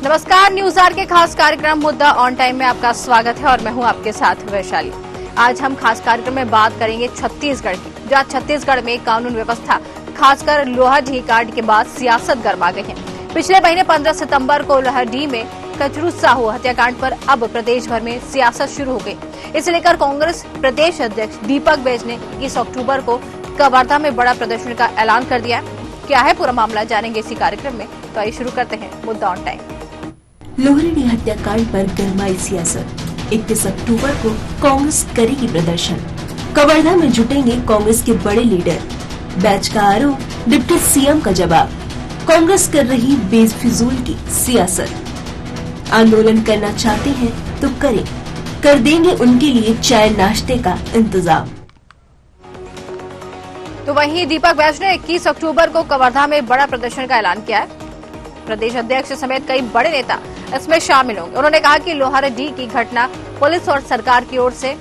नमस्कार, news are के खास कार्यक्रम मुद्दा ऑन टाइम में आपका स्वागत है और मैं हूं आपके साथ वैशाली। आज हम खास कार्यक्रम में बात करेंगे छत्तीसगढ़ की, जहां छत्तीसगढ़ में कानून व्यवस्था खासकर लोहारडीह कांड के बाद सियासत गर्मा गई है। पिछले महीने 15 सितंबर को लोहारडीह में कचरू साहू हत्याकांड पर अब प्रदेश भर में सियासत शुरू हो गई। इसे लेकर कांग्रेस प्रदेश अध्यक्ष दीपक बैज ने 21 अक्टूबर को कवर्धा में बड़ा प्रदर्शन का ऐलान कर दिया है। क्या है पूरा मामला, जानेंगे इसी कार्यक्रम में। तो आइए शुरू करते हैं मुद्दा ऑन टाइम। लोहारडीह हत्याकांड पर गरमाई सियासत। 21 अक्टूबर को कांग्रेस करेगी प्रदर्शन। कवर्धा में जुटेंगे कांग्रेस के बड़े लीडर। बैच का आरोप, डिप्टी सीएम का जवाब। कांग्रेस कर रही बेफिजूल की सियासत। आंदोलन करना चाहते हैं तो करें, कर देंगे उनके लिए चाय नाश्ते का इंतजाम। तो वहीं दीपक बैज ने 21 अक्टूबर को कवर्धा में बड़ा प्रदर्शन का ऐलान किया है। प्रदेश अध्यक्ष समेत कई बड़े नेता इसमें शामिल होंगे। उन्होंने कहा कि लोहारडीह की घटना पुलिस और सरकार की ओर से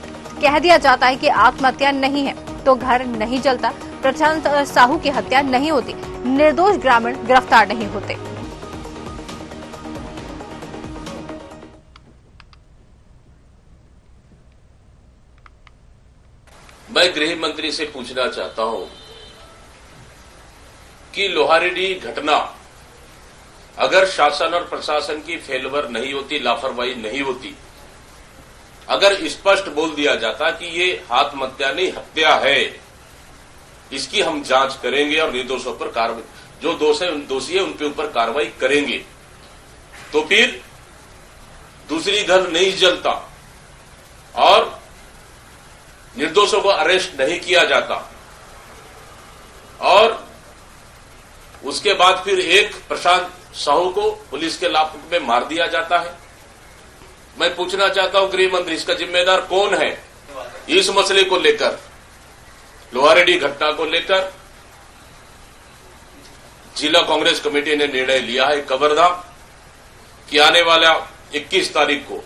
कह दिया जाता है कि आत्महत्या नहीं है तो घर नहीं जलता, प्रशांत साहू की हत्या नहीं होती, निर्दोष ग्रामीण गिरफ्तार नहीं होते। मैं गृह मंत्री से पूछना चाहता हूं कि लोहारडीह घटना अगर शासन और प्रशासन की फेलवर नहीं होती, लापरवाही नहीं होती, अगर स्पष्ट बोल दिया जाता कि ये आत्महत्या नहीं हत्या है, इसकी हम जांच करेंगे और निर्दोषों पर कार्रवाई, जो दोषी है उन पे ऊपर कार्रवाई करेंगे, तो फिर दूसरी घर नहीं जलता और निर्दोषों को अरेस्ट नहीं किया जाता और उसके बाद फिर एक प्रशांत साहू को पुलिस के लापत में मार दिया जाता है। मैं पूछना चाहता हूं गृह मंत्री, इसका जिम्मेदार कौन है? इस मसले को लेकर, लोहारडीह घटना को लेकर जिला कांग्रेस कमेटी ने निर्णय लिया है कवर्धा कि आने वाला 21 तारीख को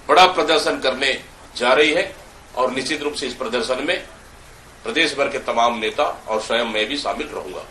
बड़ा प्रदर्शन करने जा रही है और निश्चित रूप से इस प्रदर्शन में प्रदेश भर के तमाम नेता और स्वयं मैं भी शामिल रहूंगा।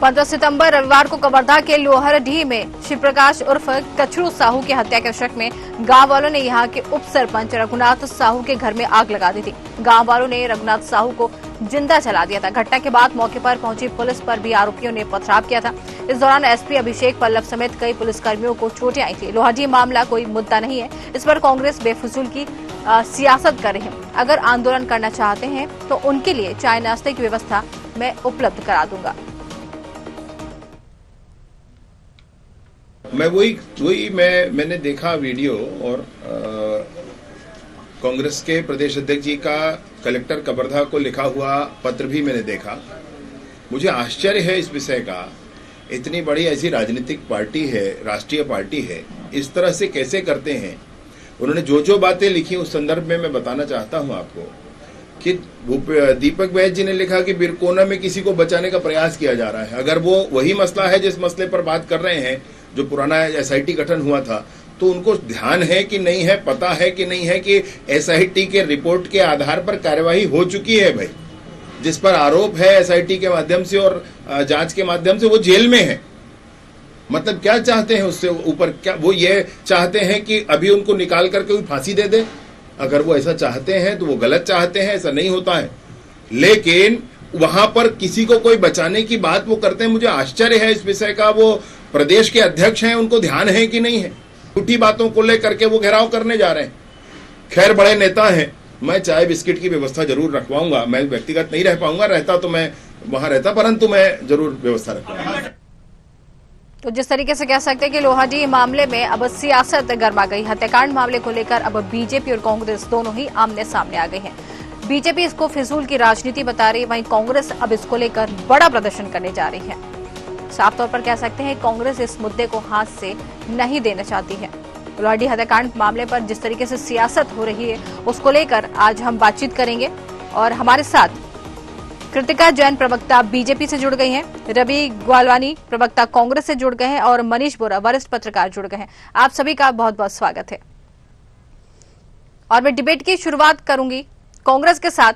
15 सितंबर रविवार को कवर्धा के लोहारडीह में शिवप्रकाश उर्फ कचरू साहू की हत्या के शक में गांव वालों ने यहां के उप सरपंच रघुनाथ साहू के घर में आग लगा दी थी। गांव वालों ने रघुनाथ साहू को जिंदा जला दिया था। घटना के बाद मौके पर पहुंची पुलिस पर भी आरोपियों ने पथराव किया था। इस दौरान एसपी अभिषेक पल्लव समेत कई पुलिसकर्मियों को चोटें आई थी। लोहारडीह मामला कोई मुद्दा नहीं है, इस पर कांग्रेस बेफिजूल की सियासत कर रही है। अगर आंदोलन करना चाहते हैं तो उनके लिए चाय नाश्ते की व्यवस्था मैं उपलब्ध करा दूंगा। मैंने देखा वीडियो और कांग्रेस के प्रदेश अध्यक्ष जी का कलेक्टर कवर्धा को लिखा हुआ पत्र भी मैंने देखा। मुझे आश्चर्य है इस विषय का, इतनी बड़ी ऐसी राजनीतिक पार्टी है, राष्ट्रीय पार्टी है, इस तरह से कैसे करते हैं। उन्होंने जो बातें लिखी उस संदर्भ में मैं बताना चाहता हूं आपको कि दीपक बैज जी ने लिखा कि बिरकोना में किसी को बचाने का प्रयास किया जा रहा है। अगर वो वही मसला है जिस मसले पर बात कर रहे हैं, जो पुराना एसआईटी गठन हुआ था, तो उनको ध्यान है कि नहीं है, पता है कि नहीं है कि एसआईटी के रिपोर्ट के आधार पर कार्यवाही हो चुकी है भाई, जिस पर आरोप है एसआईटी के माध्यम से और जांच के माध्यम से, वो जेल में है। मतलब क्या चाहते हैं उससे ऊपर? क्या वो ये चाहते हैं कि अभी उनको निकाल करके कोई फांसी दे दे? अगर वो ऐसा चाहते हैं तो वो गलत चाहते हैं, ऐसा नहीं होता है। लेकिन वहां पर किसी को कोई बचाने की बात वो करते हैं। मुझे आश्चर्य है इस विषय का। वो प्रदेश के अध्यक्ष हैं, उनको ध्यान है कि नहीं है? झूठी बातों को लेकर के वो घेराव करने जा रहे हैं। खैर, बड़े नेता हैं, मैं चाय बिस्किट की व्यवस्था जरूर रखवाऊंगा। मैं व्यक्तिगत नहीं रह पाऊंगा, रहता तो मैं वहां रहता, परंतु मैं जरूर व्यवस्था रखवाऊंगा। तो जिस तरीके से कह सकते हैं कि लोहारडीह मामले में अब सियासत गर्मा गई। हत्याकांड मामले को लेकर अब बीजेपी और कांग्रेस दोनों ही आमने सामने आ गई हैं। बीजेपी इसको फिजूल की राजनीति बता रही है, वहीं कांग्रेस अब इसको लेकर बड़ा प्रदर्शन करने जा रही है। साफ तौर पर कह सकते हैं कांग्रेस इस मुद्दे को हाथ से नहीं देना चाहती है। लोहारडीह हत्याकांड मामले पर जिस तरीके से सियासत हो रही है उसको लेकर आज हम बातचीत करेंगे और हमारे साथ कृतिका जैन प्रवक्ता बीजेपी से जुड़ गई हैं, रवि ग्वालवानी प्रवक्ता कांग्रेस से जुड़ गए हैं और मनीष बोरा वरिष्ठ पत्रकार जुड़ गए हैं। आप सभी का बहुत बहुत स्वागत है। और मैं डिबेट की शुरुआत करूंगी कांग्रेस के साथ।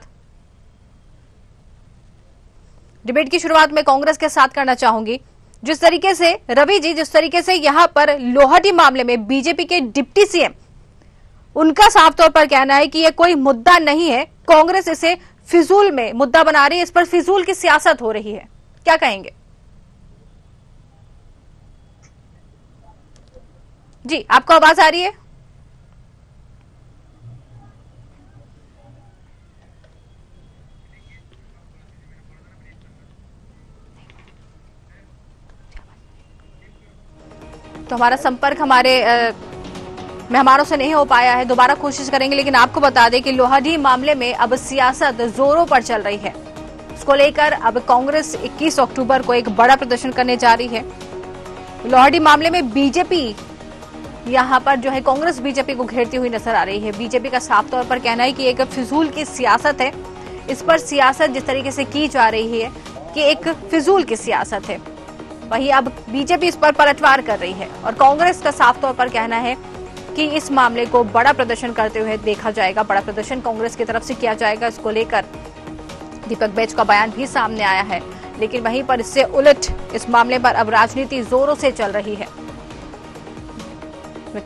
डिबेट की शुरुआत में कांग्रेस के साथ करना चाहूंगी। जिस तरीके से रवि जी, जिस तरीके से यहां पर लोहाटी मामले में बीजेपी के डिप्टी सीएम, उनका साफ तौर पर कहना है कि यह कोई मुद्दा नहीं है, कांग्रेस इसे फिजूल में मुद्दा बना रही है, इस पर फिजूल की सियासत हो रही है, क्या कहेंगे? जी, आपको आवाज आ रही है? तो हमारा संपर्क हमारे मेहमानों से नहीं हो पाया है, दोबारा कोशिश करेंगे। लेकिन आपको बता दें कि लोहाटी मामले में अब सियासत जोरों पर चल रही है। इसको लेकर अब कांग्रेस 21 अक्टूबर को एक बड़ा प्रदर्शन करने जा रही है। लोहाटी मामले में बीजेपी यहां पर जो है, कांग्रेस बीजेपी को घेरती हुई नजर आ रही है। बीजेपी का साफ तौर पर कहना है कि एक फिजूल की सियासत है। इस पर सियासत जिस तरीके से की जा रही है कि एक फिजूल की सियासत है, वहीं अब बीजेपी इस पर पलटवार कर रही है और कांग्रेस का साफ तौर पर कहना है कि इस मामले को बड़ा प्रदर्शन करते हुए देखा जाएगा। बड़ा प्रदर्शन कांग्रेस की तरफ से किया जाएगा। इसको लेकर दीपक बैज का बयान भी सामने आया है। लेकिन वहीं पर इससे उलट इस मामले पर अब राजनीति जोरों से चल रही है।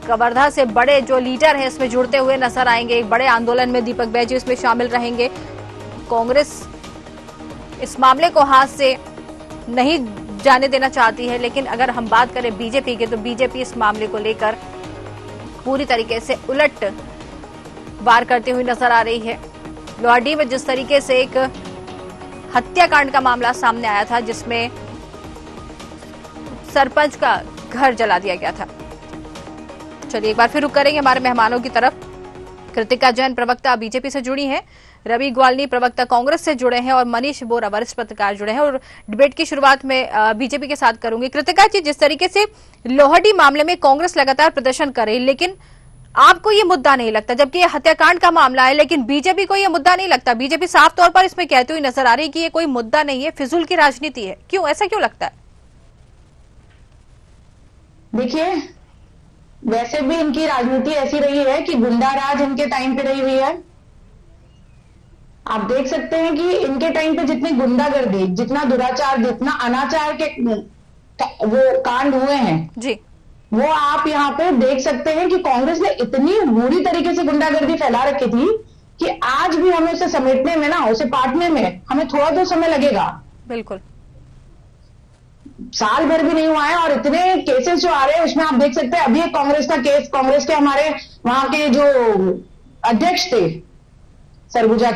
कवर्धा से बड़े जो लीडर हैं इसमें जुड़ते हुए नजर आएंगे। एक बड़े आंदोलन में दीपक बैज इसमें शामिल रहेंगे। कांग्रेस इस मामले को हाथ से नहीं जाने देना चाहती है, लेकिन अगर हम बात करें बीजेपी की, तो बीजेपी इस मामले को लेकर पूरी तरीके से उलट वार करती हुई नजर आ रही है। लोहाटी में जिस तरीके से एक हत्याकांड का मामला सामने आया था, जिसमें सरपंच का घर जला दिया गया था। चलिए एक बार फिर रुक करेंगे हमारे मेहमानों की तरफ। कृतिका जैन प्रवक्ता बीजेपी से जुड़ी हैं, रवि ग्वालनी प्रवक्ता कांग्रेस से जुड़े हैं और मनीष बोरा वरिष्ठ पत्रकार जुड़े हैं। और डिबेट की शुरुआत में बीजेपी के साथ करूंगी। कृतिका जी, जिस तरीके से लोहाटी मामले में कांग्रेस लगातार प्रदर्शन कर रही है, लेकिन आपको ये मुद्दा नहीं लगता, जबकि ये हत्याकांड का मामला है, लेकिन बीजेपी को ये मुद्दा नहीं लगता। बीजेपी साफ तौर पर इसमें कहती हुई नजर आ रही है कि ये कोई मुद्दा नहीं है, फिजूल की राजनीति है। क्यों, ऐसा क्यों लगता है? देखिए, वैसे भी इनकी राजनीति ऐसी रही है कि गुंडा राज इनके टाइम पे रही हुई है। आप देख सकते हैं कि इनके टाइम पे जितनी गुंडागर्दी, जितना दुराचार, जितना अनाचार के वो कांड हुए हैं जी, वो आप यहाँ पे देख सकते हैं कि कांग्रेस ने इतनी बुरी तरीके से गुंडागर्दी फैला रखी थी कि आज भी हमें उसे समेटने में ना, उसे पाटने में हमें थोड़ा तो समय लगेगा। बिल्कुल, साल भर भी नहीं हुआ है और इतने केसेस जो आ रहे हैं उसमें आप देख सकते हैं। अभी एक कांग्रेस का केस, कांग्रेस के हमारे वहां के जो अध्यक्ष थे सरगुजा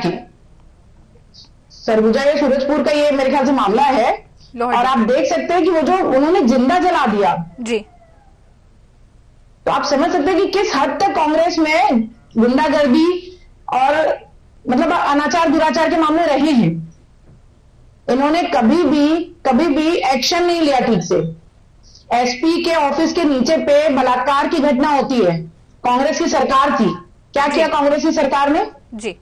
या सूरजपुर का, ये मेरे ख्याल से मामला है। और आप देख सकते हैं कि वो जो उन्होंने जिंदा जला दिया जी, तो आप समझ सकते हैं कि किस हद तक कांग्रेस में गुंडागर्दी और मतलब अनाचार दुराचार के मामले रहे हैं। इन्होंने कभी भी एक्शन नहीं लिया ठीक से। एसपी के ऑफिस के नीचे पे बलात्कार की घटना होती है, कांग्रेस की सरकार थी। क्या किया कांग्रेस की सरकार ने? जी,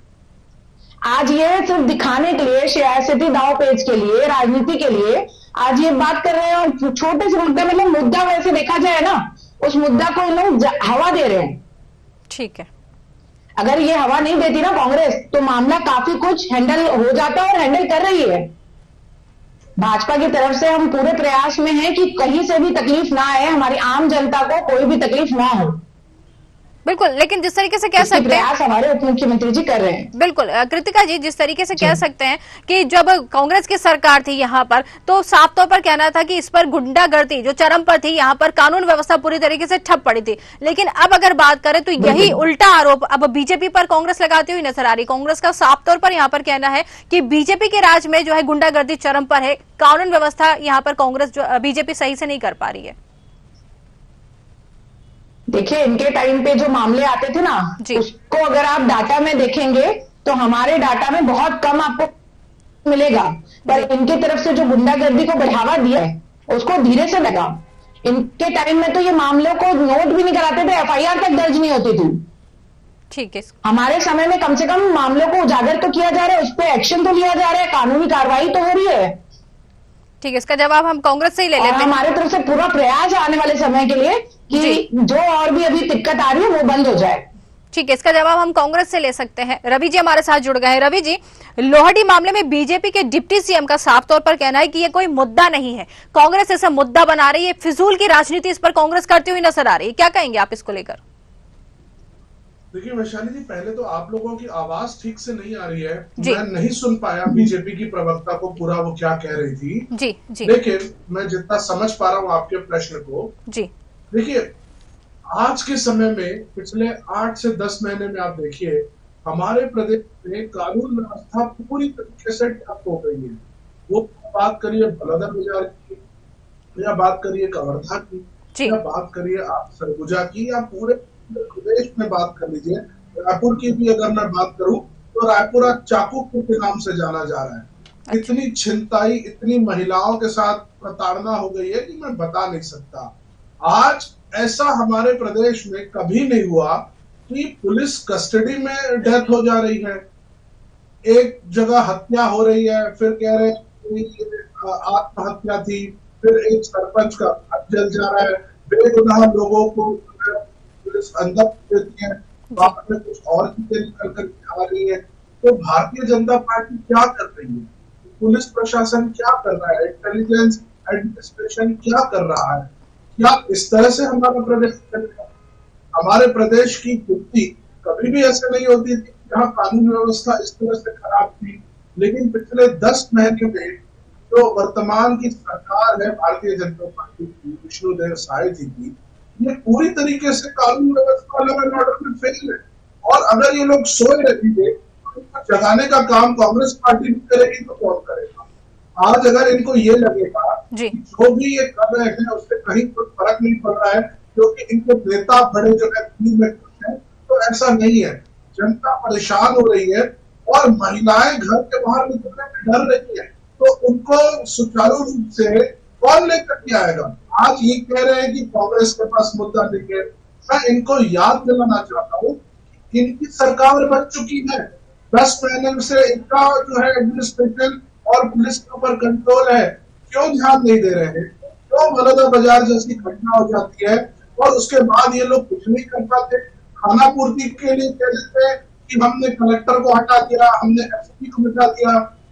आज ये सिर्फ दिखाने के लिए, सियासती दांव पेच के लिए, राजनीति के लिए आज ये बात कर रहे हैं। और छोटे से मुद्दे, मतलब मुद्दा वैसे देखा जाए ना, उस मुद्दा को लोग हवा दे रहे हैं। ठीक है, अगर ये हवा नहीं देती ना कांग्रेस, तो मामला काफी कुछ हैंडल हो जाता और हैंडल कर रही है। भाजपा की तरफ से हम पूरे प्रयास में हैं कि कहीं से भी तकलीफ ना आए, हमारी आम जनता को कोई भी तकलीफ ना हो। बिल्कुल, लेकिन जिस तरीके से कह सकते हैं, प्रयास हमारे उप मुख्यमंत्री जी कर रहे हैं। बिल्कुल कृतिका जी, जिस तरीके से कह सकते हैं कि जब कांग्रेस की सरकार थी यहाँ पर, तो साफ तौर पर कहना था कि इस पर गुंडागर्दी जो चरम पर थी, यहाँ पर कानून व्यवस्था पूरी तरीके से ठप पड़ी थी। लेकिन अब अगर बात करें तो यही उल्टा आरोप अब बीजेपी पर कांग्रेस लगाती हुई नजर आ रही। कांग्रेस का साफ तौर पर यहाँ पर कहना है कि बीजेपी के राज में जो है गुंडागर्दी चरम पर है, कानून व्यवस्था यहाँ पर कांग्रेस जो बीजेपी सही से नहीं कर पा रही है। देखिए, इनके टाइम पे जो मामले आते थे ना, उसको अगर आप डाटा में देखेंगे तो हमारे डाटा में बहुत कम आपको मिलेगा। पर इनके तरफ से जो गुंडागर्दी को बढ़ावा दिया है उसको धीरे से लगा। इनके टाइम में तो ये मामलों को नोट भी नहीं कराते थे, एफआईआर तक दर्ज नहीं होती थी। ठीक है, हमारे समय में कम से कम मामलों को उजागर तो किया जा रहा है, उस पर एक्शन तो लिया जा रहा है, कानूनी कार्रवाई तो हो रही है। ठीक है, इसका जवाब हम कांग्रेस से ही ले लेते हैं। हमारे तरफ से पूरा प्रयास आने वाले समय के लिए कि जो और भी अभी दिक्कत आ रही है वो बंद हो जाए। ठीक है, इसका जवाब हम कांग्रेस से ले सकते हैं। रवि जी हमारे साथ जुड़ गए हैं। रवि जी, लोहाटी मामले में बीजेपी के डिप्टी सीएम का साफ तौर पर कहना है कि ये कोई मुद्दा नहीं है, कांग्रेस ऐसा मुद्दा बना रही है, फिजूल की राजनीति इस पर कांग्रेस करती हुई नजर आ रही है। क्या कहेंगे आप इसको लेकर? देखिए वैशाली जी, पहले तो आप लोगों की आवाज ठीक से नहीं आ रही है। जी। मैं नहीं सुन पाया बीजेपी की प्रवक्ता को पूरा वो क्या कह रही थी। जी जी। लेकिन मैं जितना समझ पा रहा हूँ आपके प्रश्न को, जी देखिए आज के समय में पिछले 8 से 10 महीने में आप देखिए हमारे प्रदेश में कानून व्यवस्था पूरी तरीके से ठप हो गई है। वो बात करिए बलौदाबाजार बाजार की, या बात करिए कवर्धा की, या बात करिए आप सरगुजा की, या पूरे प्रदेश में बात कर लीजिए। रायपुर की भी अगर मैं बात करूं तो रायपुर आज चाकू के नाम से जाना जा रहा है। इतनी छिनताई, इतनी महिलाओं के साथ प्रताड़ना हो गई है कि मैं बता नहीं सकता। आज ऐसा हमारे प्रदेश में कभी नहीं हुआ कि पुलिस कस्टडी में डेथ हो जा रही है, एक जगह हत्या हो रही है, फिर कह रहे आत्महत्या थी, फिर एक सरपंच का घर जल जा रहा है, बेगुनाह लोगों को पुलिस अंदर देती है, बाद में कुछ और चीजें निकल कर आ रही है। तो भारतीय जनता पार्टी क्या कर रही है, पुलिस प्रशासन क्या कर रहा है, इंटेलिजेंस एडमिनिस्ट्रेशन क्या कर रहा है? क्या इस तरह से हमारा प्रदेश चलेगा? हमारे प्रदेश की स्थिति कभी भी ऐसे नहीं होती थी, यहाँ कानून व्यवस्था इस तरह से खराब थी। लेकिन पिछले 10 महीने में जो वर्तमान की सरकार है भारतीय जनता पार्टी की, विष्णुदेव साय जी की, ये पूरी तरीके से कानून व्यवस्था लॉ एंड ऑर्डर में फेल है। और अगर ये लोग सोए रहेंगे तो इनको जगाने का काम कांग्रेस पार्टी भी करेगी तो कौन करेगा? आज अगर इनको ये लगेगा कि जो भी ये कर रहे हैं उससे कहीं कोई फर्क नहीं पड़ रहा है क्योंकि इनको नेता बड़े जो है तो ऐसा नहीं है। जनता परेशान हो रही है और महिलाएं घर के बाहर निकलने में डर रही है, तो उनको सुचारू रूप से कौन लेकर के आएगा? आज ये कह रहे हैं कि कांग्रेस के पास मुद्दा नहीं है। मैं इनको याद दिलाना चाहता हूँ कि इनकी सरकार बन चुकी है, 10 महीने से इनका जो है एडमिनिस्ट्रेशन और पुलिस के ऊपर कंट्रोल है। क्यों ध्यान नहीं दे रहे हैं? क्यों बलौदाबाजार जैसी घटना हो जाती है और उसके बाद ये लोग कुछ नहीं कर पाते? खाना पूर्ति के लिए कह देते हैं कि हमने कलेक्टर को हटा दिया, हमने एसपी को हटा दिया।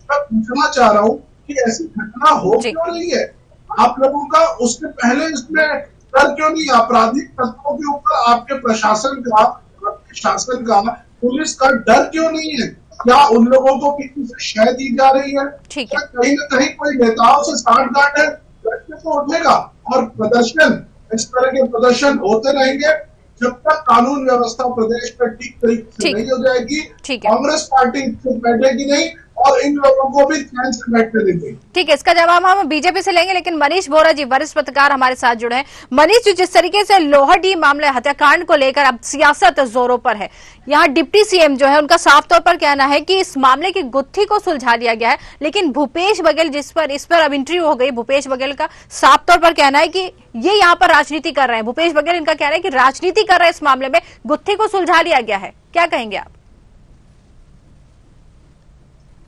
मैं पूछना चाह रहा हूँ कि ऐसी घटना हो क्यों रही है? आप लोगों का उसके पहले इसमें डर क्यों नहीं? आपराधिक तत्वों के ऊपर आपके प्रशासन का, आपके शासन का, पुलिस का डर क्यों नहीं है? क्या उन लोगों को किसी से शय दी जा रही है? क्या कहीं न कहीं कोई नेताओं से साठगांठ है? लड़के को उठेगा और प्रदर्शन, इस तरह के प्रदर्शन होते रहेंगे जब तक कानून व्यवस्था प्रदेश में ठीक तरीके से नहीं हो जाएगी। कांग्रेस पार्टी बैठेगी नहीं और इन लोगों को भी चैन से बैठने देंगे। ठीक है, इसका जवाब हम बीजेपी से लेंगे, लेकिन मनीष बोरा जी वरिष्ठ पत्रकार हमारे साथ जुड़े हैं। मनीष जी, जिस तरीके से लोहाटी मामले हत्याकांड को लेकर अब सियासत जोरों पर है, यहाँ डिप्टी सीएम जो है उनका साफ तौर पर कहना है कि इस मामले की गुत्थी को सुलझा लिया गया है, लेकिन भूपेश बघेल इस पर अब इंटरव्यू हो गई, भूपेश बघेल का साफ तौर पर कहना है कि ये यहाँ पर राजनीति कर रहे हैं। भूपेश बघेल इनका कहना है कि राजनीति कर रहे हैं, इस मामले में गुत्थी को सुलझा लिया गया है। क्या कहेंगे आप?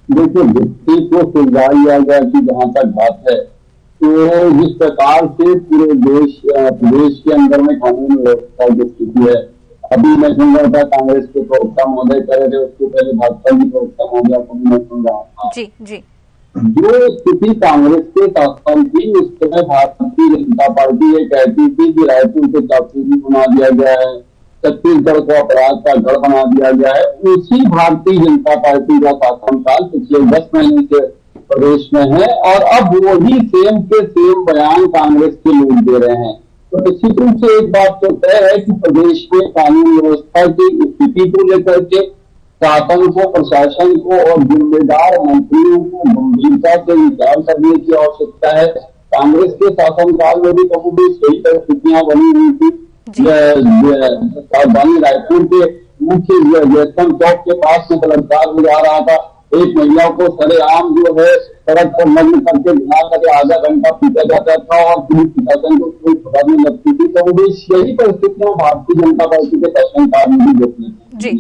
देखिए, गुत्थी को सुलझा लिया गया कि जहां तक बात है, तो जिस प्रकार से पूरे प्रदेश के अंदर में कानून व्यवस्था जो स्थिति है, अभी मैं सुन रहा था कांग्रेस के प्रवक्ता महोदय कह रहे थे, उसके पहले भाजपा की प्रवक्ता महोदय को मैं सुन रहा था। जी जी। जो स्थिति कांग्रेस के शासन की, उस समय भारतीय जनता पार्टी ये कहती थी कि रायपुर को चाकू बना दिया गया है, छत्तीसगढ़ को अपराध का गढ़ बना दिया गया है। उसी भारतीय जनता पार्टी का शासनकाल पिछले 10 महीने से प्रदेश में है और अब वही सेम के सेम बयान कांग्रेस के लोग दे रहे हैं। तो निश्चित रूप से एक बात तो तय है कि प्रदेश में कानून व्यवस्था की स्थिति को लेकर के शासन को, प्रशासन को और जिम्मेदार मंत्रियों को गंभीरता से विचार करने की आवश्यकता है। कांग्रेस के शासनकाल में भी कभी सही परिस्थितियां बनी हुई थी। राजधानी रायपुर के मुख्य जयस्तंभ चौक के पास में बलात्कार हो जा रहा था, एक महिला को सरेआम जो है सड़क पर नग्न करके बिना करके आधा घंटा पीटा जाता था और पुलिस प्रशासन को कोई खबर नहीं लगती थी। तो वो यही परिस्थितियां भारतीय जनता पार्टी के शासनकाल में भी देखने को।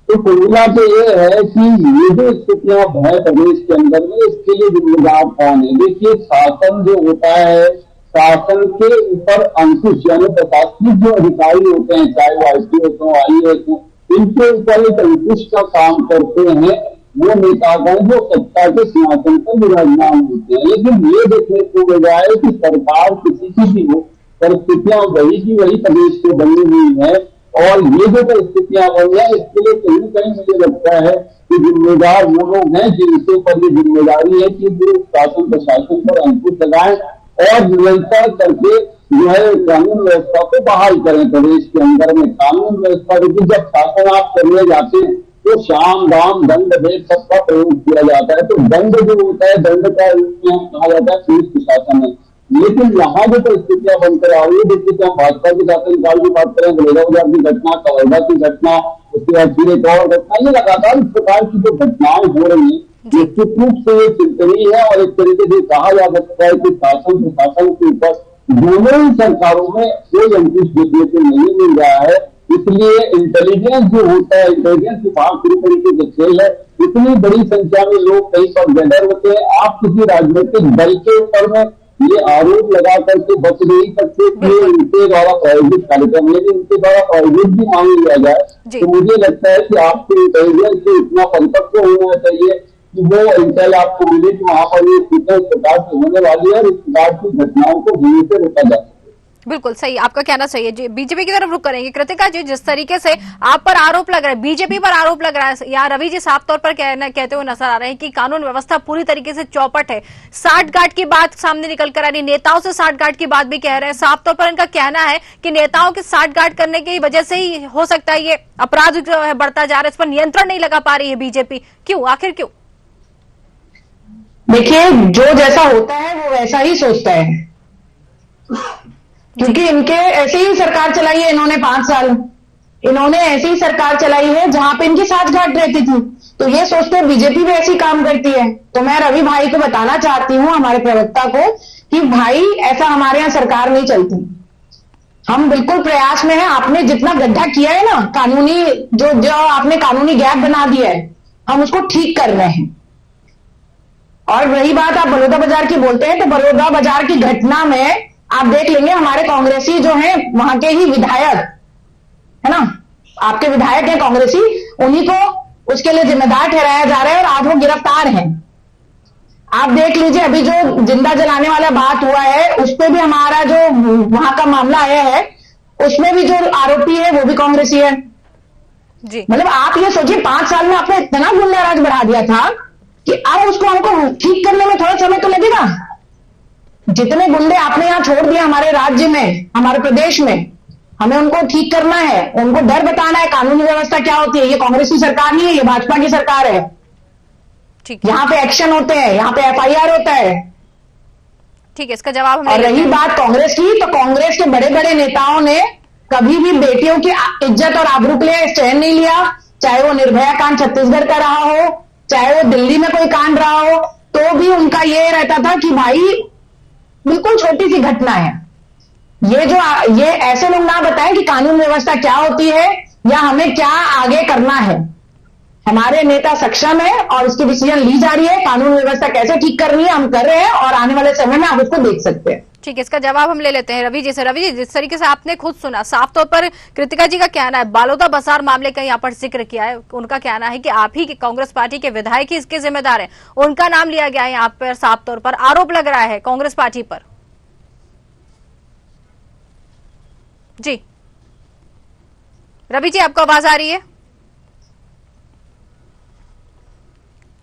तो फॉर्मूला तो ये है कि ये जो स्थितियां है प्रदेश के अंदर में, इसके लिए जिम्मेदार कौन है? देखिए, शासन जो होता है, शासन के ऊपर अंकुश यानी प्रशासनिक जो अधिकारी होते हैं, चाहे वो IPS हो, IAS हो, इनके ऊपर एक अंकुश का काम करते हैं वो नेतागण जो सत्ता के सिंहासन पर विराजमान होते हैं। लेकिन ये देखने को मिल रहा है कि सरकार किसी की भी हो, परिस्थितियां वही की वही प्रदेश को बनी हुई है और ये जो परिस्थितियां बनी है इसके लिए कहीं न कहीं मुझे लगता है कि जिम्मेदार वो लोग हैं जिनके ऊपर ये जिम्मेदारी है कि वो शासन प्रशासन पर अंकुश लगाएं और निरंतर करके जो है कानून व्यवस्था को बहाल करें प्रदेश के अंदर में। कानून व्यवस्था देखिए, जब शासन आप करने जाते हैं तो शाम दाम दंड भेद सबका प्रयोग किया जाता है। तो दंड जो होता है, दंड का कहा जाता है पुलिस प्रशासन है। लेकिन यहाँ जो परिस्थितियां बनकर आ रही है, देखिए चाहे भाजपा के शासनकाल की बात करें, बड़ौदा बाजार की घटना, कवर्धा की घटना, उसके बाद फिर एक और घटना, ये लगातार इस प्रकार की जो घटनाएं हो रही है निश्चित रूप से ये चिंतनीय है और एक तरीके से कहा जा सकता है कि शासन प्रशासन के ऊपर दोनों ही सरकारों में कोई अंकुश देखने को नहीं मिल रहा है। इसलिए इंटेलिजेंस जो होता है, इंटेलिजेंस विभाग पूरी तरीके से खेल है। इतनी बड़ी संख्या में लोग कहीं पर गैदर होते हैं, आप किसी राजनीतिक दल के ऊपर में ये आरोप लगा करके बच नहीं सकते कि उनके द्वारा प्रायोजित कार्यक्रम, लेकिन उनके द्वारा प्रायोजित भी मान लिया जाए तो मुझे लगता है कि आपके इंटेलिजेंस से इतना परिपक्व होना चाहिए कि वो इंटेल आपको मिले कि वहां पर ये स्थितियां इस प्रकार से होने वाली है और इस प्रकार की घटनाओं को होने से रोका जा सके। बिल्कुल सही, आपका कहना सही है जी। बीजेपी की तरफ रुक करेंगे कृतिका जी, जिस तरीके से आप पर आरोप लग रहा है, बीजेपी पर आरोप लग रहा है, यहाँ रवि जी साफ तौर पर कहते हुए नजर आ रहे हैं कि कानून व्यवस्था पूरी तरीके से चौपट है। साठगांठ की बात सामने निकल कर आ रही, नेताओं से साठगांठ की बात भी कह रहे हैं। साफ तौर पर इनका कहना है कि नेताओं के साठगांठ करने की वजह से ही हो सकता है ये अपराध जो है बढ़ता जा रहा है, इस पर नियंत्रण नहीं लगा पा रही है बीजेपी। क्यों, आखिर क्यों? देखिए, जो जैसा होता है वो वैसा ही सोचता है, क्योंकि इनके ऐसे ही सरकार चलाई है इन्होंने 5 साल। इन्होंने ऐसी ही सरकार चलाई है जहां पे इनकी साठगांठ रहती थी, तो ये सोचते हैं बीजेपी भी ऐसी काम करती है। तो मैं रवि भाई को बताना चाहती हूं, हमारे प्रवक्ता को, कि भाई ऐसा हमारे यहां सरकार नहीं चलती। हम बिल्कुल प्रयास में हैं। आपने जितना गड्ढा किया है ना, कानूनी जो आपने कानूनी गैप बना दिया है, हम उसको ठीक कर रहे हैं। और रही बात आप बड़ौदा बाजार की बोलते हैं, तो बड़ौदा बाजार की घटना में आप देख लेंगे हमारे कांग्रेसी जो हैं वहां के ही विधायक है ना, आपके विधायक हैं कांग्रेसी, उन्हीं को उसके लिए जिम्मेदार ठहराया जा रहा है और आज वो गिरफ्तार हैं। आप देख लीजिए, अभी जो जिंदा जलाने वाला बात हुआ है उस पर भी हमारा जो वहां का मामला आया है, उसमें भी जो आरोपी है वो भी कांग्रेसी है जी। मतलब आप ये सोचिए, 5 साल में आपने इतना गुंडाराज बढ़ा दिया था कि अब उसको हमको ठीक करने में थोड़ा समय तो लगेगा। जितने गुंडे आपने यहां छोड़ दिए हमारे राज्य में, हमारे प्रदेश में, हमें उनको ठीक करना है, उनको डर बताना है कानूनी व्यवस्था क्या होती है। ये कांग्रेस की सरकार नहीं है, ये भाजपा की सरकार है। ठीक है, यहाँ पे एक्शन होते हैं, यहाँ पे FIR होता है। ठीक है, इसका जवाब हम। और रही बात कांग्रेस की, तो कांग्रेस के बड़े बड़े नेताओं ने कभी भी बेटियों की इज्जत और आबरू के लिए स्टैंड नहीं लिया, चाहे वो निर्भया कांड छत्तीसगढ़ का रहा हो, चाहे वो दिल्ली में कोई कांड रहा हो, तो भी उनका ये रहता था कि भाई बिल्कुल छोटी सी घटना है। ये ऐसे लोग ना बताएं कि कानून व्यवस्था क्या होती है या हमें क्या आगे करना है। हमारे नेता सक्षम है और उसकी डिसीजन ली जा रही है, कानून व्यवस्था कैसे ठीक करनी है हम कर रहे हैं और आने वाले समय में आप उसको देख सकते हैं। ठीक है, इसका जवाब हम ले लेते हैं रवि जी से। रवि जी, जिस तरीके से आपने खुद सुना, साफ तौर पर कृतिका जी का कहना है, बड़ौदा बाजार मामले का यहाँ पर जिक्र किया है, उनका कहना है कि आप ही की कांग्रेस पार्टी के विधायक ही इसके जिम्मेदार हैं, उनका नाम लिया गया है यहाँ पर, साफ तौर पर आरोप लग रहा है कांग्रेस पार्टी पर। जी रवि जी, आपको आवाज आ रही है?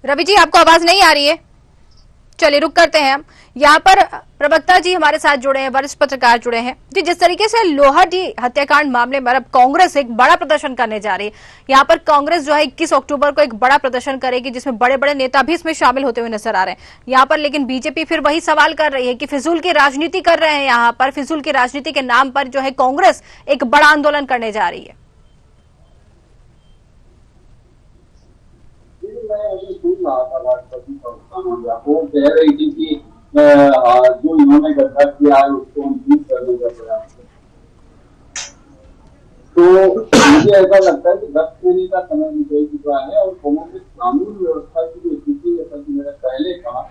रवि जी, आपको आवाज नहीं आ रही है? चलिए रुक करते हैं हम। यहाँ पर प्रवक्ता जी हमारे साथ जुड़े हैं, वरिष्ठ पत्रकार जुड़े हैं जी। जिस तरीके से लोहाटी हत्याकांड मामले में अब कांग्रेस एक बड़ा प्रदर्शन करने जा रही है, यहाँ पर कांग्रेस जो है 21 अक्टूबर को एक बड़ा प्रदर्शन करेगी, जिसमें बड़े बड़े नेता भी इसमें शामिल होते हुए नजर आ रहे हैं यहाँ पर। लेकिन बीजेपी फिर वही सवाल कर रही है कि फिजूल की राजनीति कर रहे हैं यहाँ पर, फिजूल की राजनीति के नाम पर जो है कांग्रेस एक बड़ा आंदोलन करने जा रही है। वो कह रही थी कि जो इन्होंने गड्ढा किया है उसको हम ठीक करने का प्रयास करें। तो मुझे ऐसा लगता है कि 10 महीने का समय निकल चुका है और कानून व्यवस्था की जो स्थिति, जैसा कि मैंने पहले कहा,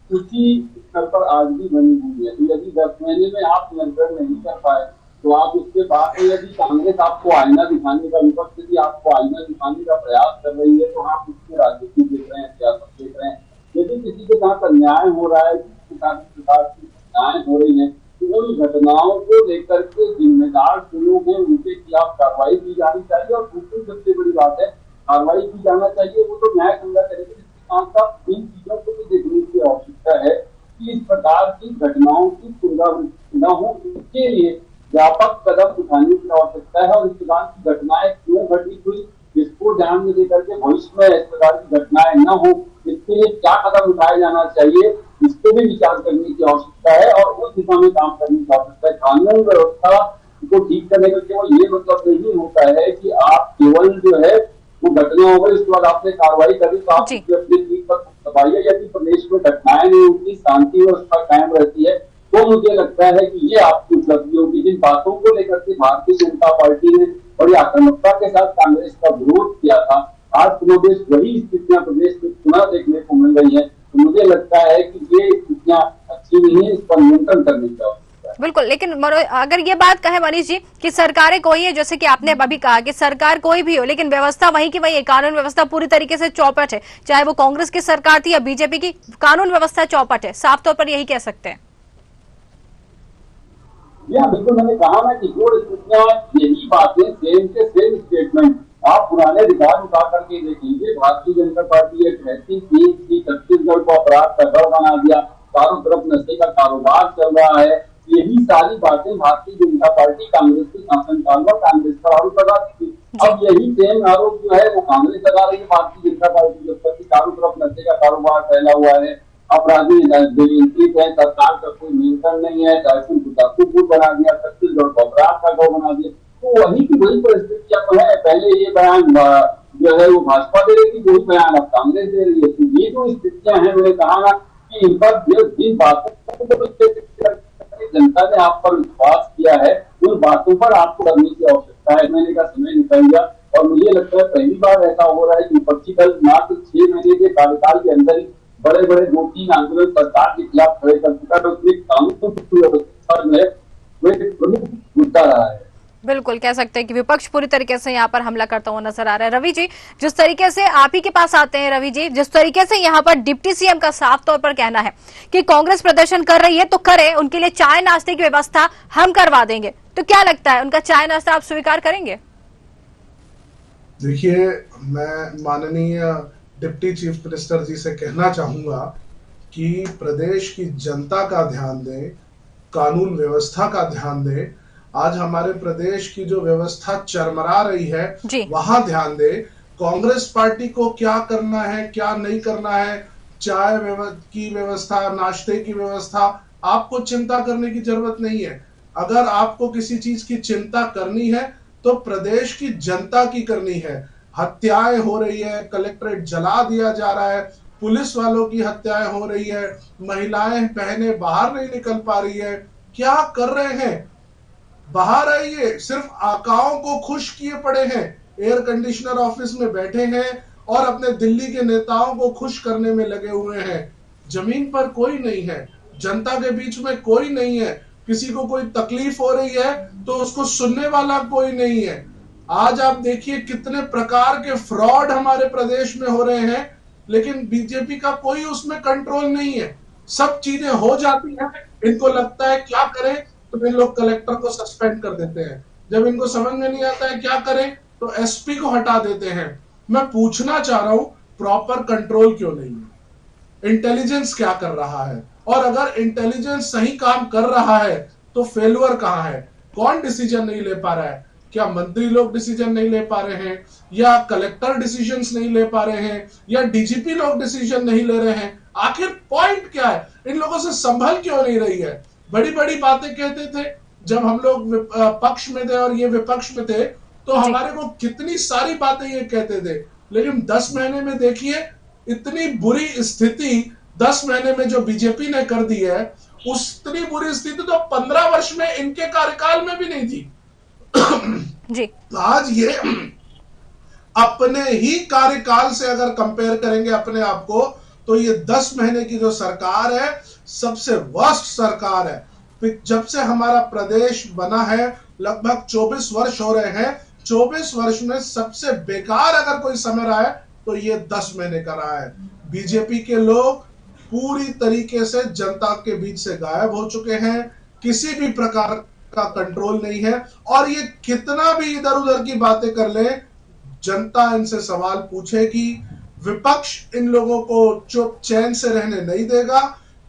उसी स्तर पर आज भी बनी हुई है। तो यदि 10 महीने में आप नियंत्रण नहीं कर पाए तो आप उसके बाद यदि कांग्रेस आपको आईना दिखाने का, विपक्ष यदि आपको आईना दिखाने का प्रयास कर रही है तो आप उसमें राजनीति देख रहे हैं, सियासत देख रहे हैं। यदि किसी के साथ अन्याय हो रहा है, किसी के साथ प्रकार की घटनाएं हो रही हैं, तो उन घटनाओं को लेकर के जिम्मेदार जो लोग हैं उनके खिलाफ कार्रवाई की जानी चाहिए। और दूसरी सबसे बड़ी बात है, कार्रवाई की जाना चाहिए वो तो न्याय संगत तरीके से, साथ साथ इन चीजों को भी देखने की आवश्यकता है कि इस प्रकार की घटनाओं की पुनरावृत्ति न हो, इसके लिए व्यापक कदम उठाने की आवश्यकता है। और इस प्रकार की घटनाएं क्यों घटित हुई, इसको ध्यान में लेकर के भविष्य में इस प्रकार की घटनाएं न हो, इसके लिए क्या कदम उठाया जाना चाहिए, इसको भी विचार करने की आवश्यकता है और उस दिशा में काम करने की आवश्यकता है। कानून व्यवस्था को ठीक करने का केवल ये मतलब नहीं होता है कि आप केवल जो है वो घटना हो गई उसके बाद आपने कार्रवाई करी तो आप अपनी सीट पर दबाइए। यदि प्रदेश में घटनाएं नहीं होती, शांति व्यवस्था कायम रहती है, तो मुझे लगता है कि ये आपकी उपलब्धि होगी। जिन बातों को लेकर के भारतीय जनता पार्टी ने बड़ी आक्रामकता के साथ कांग्रेस का विरोध किया था, आज प्रदेश वही स्थितियां प्रदेश में पुनः देखने को मिल रही है। तो मुझे लगता है कि ये स्थितियां अच्छी नहीं है, इस पर नियंत्रण करने की आवश्यकता है। बिल्कुल, लेकिन अगर ये बात कहे मनीष जी कि सरकारें कोई है, जैसे कि आपने अभी कहा कि सरकार कोई भी हो लेकिन व्यवस्था वही की वही है, कानून व्यवस्था पूरी तरीके से चौपट है, चाहे वो कांग्रेस की सरकार थी या बीजेपी की, कानून व्यवस्था चौपट है, साफ तौर पर यही कह सकते हैं। बिल्कुल, मैंने कहा ना कि जो स्थितियां यही बातें सेम के सेम स्टेटमेंट आप पुराने रिकॉर्ड उठा करके देख लीजिए। भारतीय जनता पार्टी एक ऐसी चीज की छत्तीसगढ़ को अपराध का गढ़ बना दिया, चारों तरफ नशे का कारोबार चल रहा है, यही सारी बातें भारतीय जनता पार्टी कांग्रेस के शासनकाल में कांग्रेस पर आरोप लगाती थी। अब यही सेम आरोप जो है वो कांग्रेस लगा रही है भारतीय जनता पार्टी के ऊपर, चारों तरफ नशे का कारोबार फैला हुआ है, अपराधी नियंत्रित है, सरकार का कोई नियंत्रण नहीं है, चाकू बना दिया, छत्तीसगढ़ को अपराध का गढ़ बना दिया। तो वही की वही परिस्थितियां तो है। पहले ये बयान जो है वो भाजपा दे रही थी, वही बयान अब कांग्रेस दे रही है। तो ये जो स्थितियां हैं, मैंने कहा ना कि इन पर जिन बातों को जनता ने आप पर विश्वास किया है, उन बातों पर आपको करने की आवश्यकता है। महीने का समय निकल गया और मुझे लगता है पहली बार ऐसा हो रहा है कि विपक्षी दल मात्र 6 महीने के कार्यकाल के अंदर ही बड़े बड़े 2-3 आंदोलन सरकार के खिलाफ खड़े कर चुका है। उसमें कानून की व्यवस्था में वो एक प्रमुख मुद्दा रहा है। बिल्कुल, कह सकते हैं कि विपक्ष पूरी तरीके से यहाँ पर हमला करता हुआ नजर आ रहा है। रवि जी, जिस तरीके से आप ही के पास आते हैं, रवि जी, जिस तरीके से यहाँ पर डिप्टी सीएम का साफ तौर पर कहना है कि कांग्रेस प्रदर्शन कर रही है तो करे, उनके लिए चाय नाश्ते की व्यवस्था हम करवा देंगे, तो क्या लगता है उनका चाय नाश्ता आप स्वीकार करेंगे? देखिए, मैं माननीय डिप्टी चीफ मिनिस्टर जी से कहना चाहूंगा कि प्रदेश की जनता का ध्यान दें, कानून व्यवस्था का ध्यान दें। आज हमारे प्रदेश की जो व्यवस्था चरमरा रही है वहां ध्यान दे। कांग्रेस पार्टी को क्या करना है क्या नहीं करना है, चाय की व्यवस्था, नाश्ते की व्यवस्था, आपको चिंता करने की जरूरत नहीं है। अगर आपको किसी चीज की चिंता करनी है तो प्रदेश की जनता की करनी है। हत्याएं हो रही है, कलेक्ट्रेट जला दिया जा रहा है, पुलिस वालों की हत्याएं हो रही है, महिलाएं बहनें बाहर नहीं निकल पा रही है। क्या कर रहे हैं? बाहर आइए, सिर्फ आकाओं को खुश किए पड़े हैं, एयर कंडीशनर ऑफिस में बैठे हैं और अपने दिल्ली के नेताओं को खुश करने में लगे हुए हैं। जमीन पर कोई नहीं है, जनता के बीच में कोई नहीं है। किसी को कोई तकलीफ हो रही है तो उसको सुनने वाला कोई नहीं है। आज आप देखिए कितने प्रकार के फ्रॉड हमारे प्रदेश में हो रहे हैं, लेकिन बीजेपी का कोई उसमें कंट्रोल नहीं है। सब चीजें हो जाती हैं, इनको लगता है क्या करें तो इन लोग कलेक्टर को सस्पेंड कर देते हैं। जब इनको समझ में नहीं आता है क्या करें तो एसपी को हटा देते हैं। मैं पूछना चाह रहा हूं, प्रॉपर कंट्रोल क्यों नहीं है? इंटेलिजेंस क्या कर रहा है? और अगर इंटेलिजेंस सही काम कर रहा है तो फेल्यूर कहां है? कौन डिसीजन नहीं ले पा रहा है? क्या मंत्री लोग डिसीजन नहीं ले पा रहे हैं, या कलेक्टर डिसीजंस नहीं ले पा रहे हैं, या डीजीपी लोग डिसीजन नहीं ले रहे हैं? आखिर पॉइंट क्या है? इन लोगों से संभल क्यों नहीं रही है? बड़ी बड़ी बातें कहते थे जब हम लोग पक्ष में थे और ये विपक्ष में थे, तो हमारे को कितनी सारी बातें ये कहते थे, लेकिन 10 महीने में देखिए इतनी बुरी स्थिति 10 महीने में जो बीजेपी ने कर दी है, उतनी बुरी स्थिति तो 15 वर्ष में इनके कार्यकाल में भी नहीं थी। जी। आज ये अपने ही कार्यकाल से अगर कंपेयर करेंगे अपने आप को, तो ये 10 महीने की जो सरकार है सबसे वर्स्ट सरकार है। जब से हमारा प्रदेश बना है लगभग 24 वर्ष हो रहे हैं। 24 वर्ष में सबसे बेकार अगर कोई समय रहा है तो ये 10 महीने का रहा है। बीजेपी के लोग पूरी तरीके से जनता के बीच से गायब हो चुके हैं, किसी भी प्रकार का कंट्रोल नहीं है, और ये कितना भी इधर उधर की बातें कर ले, जनता इनसे सवाल पूछेगी। विपक्ष इन लोगों को चुप चैन से रहने नहीं देगा,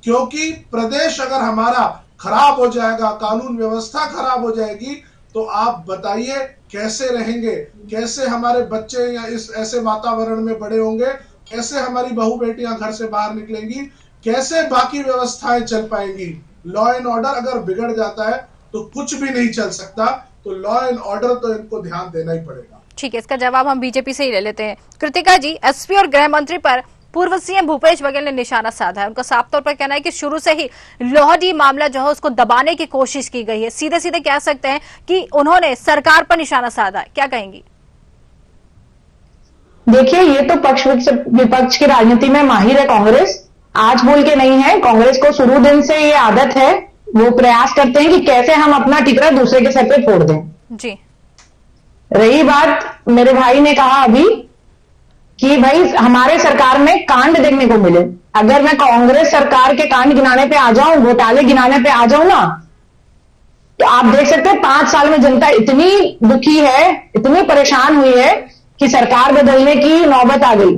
क्योंकि प्रदेश अगर हमारा खराब हो जाएगा, कानून व्यवस्था खराब हो जाएगी, तो आप बताइए कैसे रहेंगे, कैसे हमारे बच्चे या इस ऐसे वातावरण में बड़े होंगे, कैसे हमारी बहू बेटियां घर से बाहर निकलेंगी, कैसे बाकी व्यवस्थाएं चल पाएंगी। लॉ एंड ऑर्डर अगर बिगड़ जाता है तो कुछ भी नहीं चल सकता, तो लॉ एंड ऑर्डर तो इनको ध्यान देना ही पड़ेगा। ठीक है, इसका जवाब हम बीजेपी से ही ले लेते हैं। कृतिका जी, एसपी और गृह मंत्री पर पूर्व सीएम भूपेश बघेल ने निशाना साधा है। उनका साफ तौर पर कहना है कि शुरू से ही लोहाडी मामला जो है उसको दबाने की कोशिश की गई है। सीधे सीधे कह सकते हैं कि उन्होंने सरकार पर निशाना साधा है। क्या कहेंगी? देखिए, ये तो पक्ष विपक्ष की राजनीति में माहिर है कांग्रेस, आज बोल के नहीं है। कांग्रेस को शुरू दिन से ये आदत है, वो प्रयास करते हैं कि कैसे हम अपना टिकरा दूसरे के सर पे फोड़ दें। जी, रही बात, मेरे भाई ने कहा अभी कि भाई हमारे सरकार में कांड देखने को मिले। अगर मैं कांग्रेस सरकार के कांड गिनाने पे आ जाऊं, घोटाले गिनाने पे आ जाऊं ना, तो आप देख सकते हैं 5 साल में जनता इतनी दुखी है, इतनी परेशान हुई है कि सरकार बदलने की नौबत आ गई।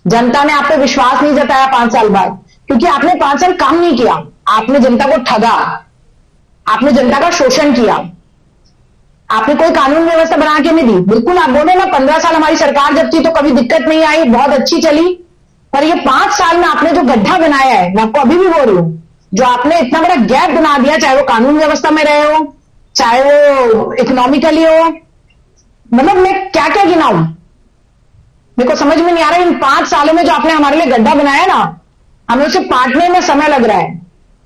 जनता ने आप पे विश्वास नहीं जताया 5 साल बाद, क्योंकि आपने 5 साल काम नहीं किया। आपने जनता को ठगा, आपने जनता का शोषण किया, आपने कोई कानून व्यवस्था बना के नहीं दी। बिल्कुल आप बोले ना, 15 साल हमारी सरकार जब थी तो कभी दिक्कत नहीं आई, बहुत अच्छी चली, पर ये 5 साल में आपने जो गड्ढा बनाया है, मैं आपको अभी भी बोल रही हूं, जो आपने इतना बड़ा गैप बना दिया, चाहे वो कानून व्यवस्था में रहे हो, चाहे वो इकोनॉमिकली हो, मतलब मैं क्या क्या गिनाऊं, मेरे को समझ में नहीं आ रहा है। इन 5 सालों में जो आपने हमारे लिए गड्ढा बनाया ना, हमें उसे पाटने में समय लग रहा है,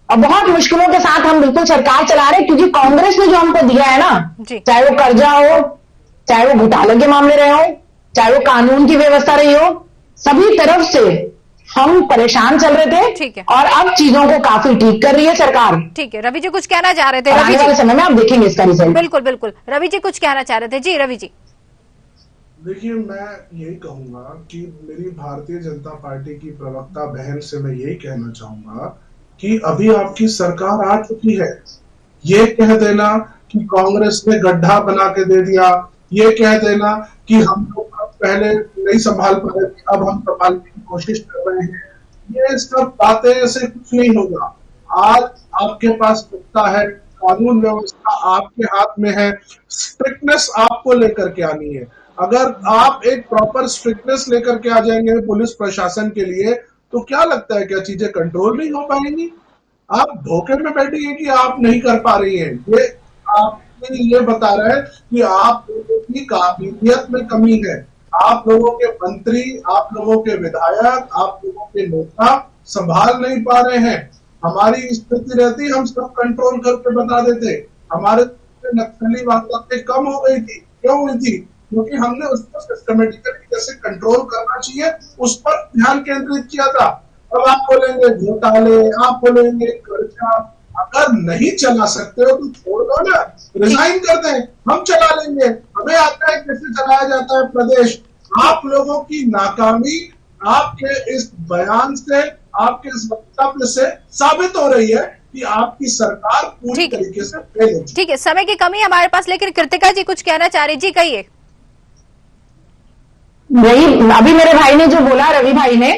और बहुत मुश्किलों के साथ हम बिल्कुल सरकार चला रहे हैं, क्योंकि कांग्रेस ने जो हमको दिया है ना, चाहे वो कर्जा हो, चाहे वो घोटाले के मामले रहे हो, चाहे वो कानून की व्यवस्था रही हो, सभी तरफ से हम परेशान चल रहे थे। ठीक है, और अब चीजों को काफी ठीक कर रही है सरकार। ठीक है, रवि जी कुछ कहना चाह रहे थे? आने वाले समय में आप देखेंगे इसका रिजल्ट। बिल्कुल बिल्कुल, रवि जी कुछ कहना चाह रहे थे। जी रवि जी। देखिए, मैं यही कहूंगा कि मेरी भारतीय जनता पार्टी की प्रवक्ता बहन से मैं यही कहना चाहूंगा कि अभी आपकी सरकार आ चुकी है। ये कह देना कि कांग्रेस ने गड्ढा बना के दे दिया, ये कह देना कि हम लोग पहले नहीं संभाल पाए, अब हम संभालने की कोशिश कर रहे हैं, ये सब बातें से कुछ नहीं होगा। आज आपके पास सत्ता है, कानून व्यवस्था आपके हाथ में है, स्ट्रिक्टनेस आपको लेकर के आनी है। अगर आप एक प्रॉपर स्ट्रिक्टनेस लेकर के आ जाएंगे पुलिस प्रशासन के लिए, तो क्या लगता है क्या चीजें कंट्रोल नहीं हो पाएंगी? आप धोखे में बैठेंगे कि आप नहीं कर पा रही हैं। ये आपके ये बता रहा है कि आप लोगों की काबिलियत में कमी है, आप लोगों के मंत्री, आप लोगों के विधायक, आप लोगों के नेता संभाल नहीं पा रहे हैं। हमारी स्थिति रहती, हम सब कंट्रोल करके बता देते। हमारे नक्सली वारदातें कम हो गई थी। क्यों हुई थी? क्योंकि हमने उसको सिस्टमेटिकली कैसे कंट्रोल करना चाहिए उस पर ध्यान केंद्रित किया था। अब आप बोलेंगे घोटाले, आप बोलेंगे कर्जा, अगर नहीं चला सकते हो तो छोड़ दो ना, रिजाइन कर दें, हम चला लेंगे। हमें आता है कैसे चलाया जाता है प्रदेश। आप लोगों की नाकामी आपके इस बयान से, आपके इस वक्तव्य से साबित हो रही है कि आपकी सरकार पूरी तरीके से फेल हो। ठीक है, समय की कमी हमारे पास, लेकिन कृतिका जी कुछ कहना चाह रही। जी कहिए। अभी मेरे भाई ने जो बोला, रवि भाई ने,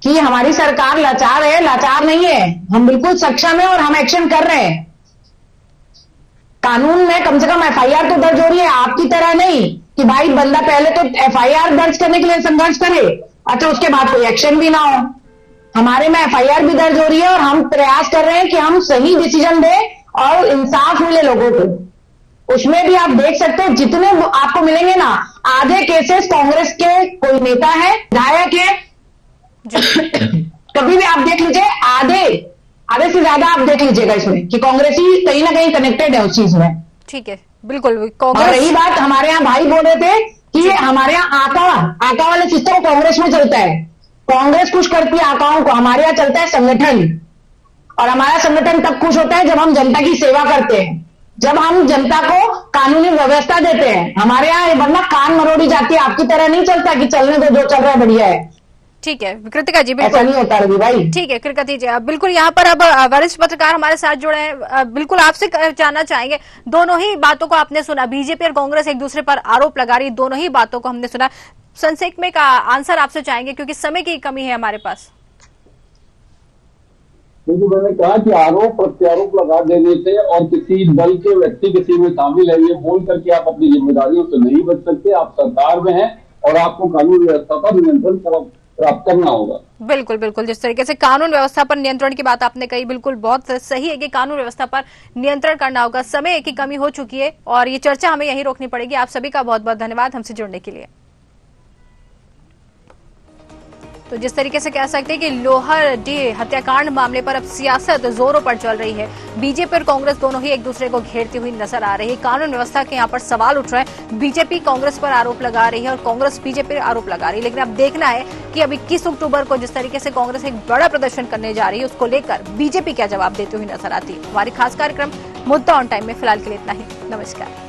कि हमारी सरकार लाचार है, लाचार नहीं है, हम बिल्कुल सक्षम है और हम एक्शन कर रहे हैं। कानून में कम से कम एफआईआर तो दर्ज हो रही है, आपकी तरह नहीं कि भाई बंदा पहले तो एफआईआर दर्ज करने के लिए संघर्ष करे, अच्छा उसके बाद कोई एक्शन भी ना हो। हमारे में एफआईआर भी दर्ज हो रही है और हम प्रयास कर रहे हैं कि हम सही डिसीजन दें और इंसाफ मिले लोगों को। उसमें भी आप देख सकते हैं जितने आपको मिलेंगे ना, आधे केसेस कांग्रेस के कोई नेता है, विधायक है, कभी भी आप देख लीजिए, आधे से ज्यादा आप देख लीजिएगा इसमें कि कांग्रेसी कहीं ना कहीं कनेक्टेड है उस चीज में। ठीक है, बिल्कुल। और रही बात, हमारे यहाँ भाई बोल रहे थे कि हमारे यहाँ आका वाले सिस्टम कांग्रेस में चलता है, कांग्रेस कुछ करती है आकाओं को, हमारे यहाँ चलता है संगठन। और हमारा संगठन तब खुश होता है जब हम जनता की सेवा करते हैं, जब हम जनता को कानूनी व्यवस्था देते हैं। हमारे यहाँ वरना कान मरोड़ी जाती है, आपकी तरह नहीं चलता कि चलने दो, जो चल रहा है बढ़िया है। ठीक है कृतिका जी, ऐसा बिल्कुल नहीं होता रवि भाई। ठीक है कृतिका जी, बिल्कुल यहाँ पर अब वरिष्ठ पत्रकार हमारे साथ जुड़े हैं। बिल्कुल आपसे जानना चाहेंगे, दोनों ही बातों को आपने सुना, बीजेपी और कांग्रेस एक दूसरे पर आरोप लगा रही, दोनों ही बातों को हमने सुना। संक्षेप में का आंसर आपसे चाहेंगे क्योंकि समय की कमी है हमारे पास। क्योंकि मैंने कहा कि आरोप प्रत्यारोप लगा देने से और किसी दल के व्यक्ति किसी में शामिल है ये बोल करके आप अपनी जिम्मेदारियों से नहीं बच सकते। आप सरकार में हैं और आपको कानून व्यवस्था पर नियंत्रण प्राप्त करना होगा। बिल्कुल बिल्कुल, जिस तरीके से कानून व्यवस्था पर नियंत्रण की बात आपने कही, बिल्कुल बहुत सही है कि कानून व्यवस्था पर नियंत्रण करना होगा। समय की कमी हो चुकी है और ये चर्चा हमें यहीं रोकनी पड़ेगी। आप सभी का बहुत बहुत धन्यवाद हमसे जुड़ने के लिए। तो जिस तरीके से कह सकते हैं कि लोहारडीह हत्याकांड मामले पर अब सियासत जोरों पर चल रही है। बीजेपी और कांग्रेस दोनों ही एक दूसरे को घेरती हुई नजर आ रही है। कानून व्यवस्था के यहाँ पर सवाल उठ रहे हैं। बीजेपी कांग्रेस पर आरोप लगा रही है और कांग्रेस बीजेपी पर आरोप लगा रही है। लेकिन अब देखना है कि अब 21 अक्टूबर को जिस तरीके से कांग्रेस एक बड़ा प्रदर्शन करने जा रही है, उसको लेकर बीजेपी क्या जवाब देती हुई नजर आती है। हमारी खास कार्यक्रम मुद्दा ऑन टाइम में फिलहाल के लिए इतना ही। नमस्कार।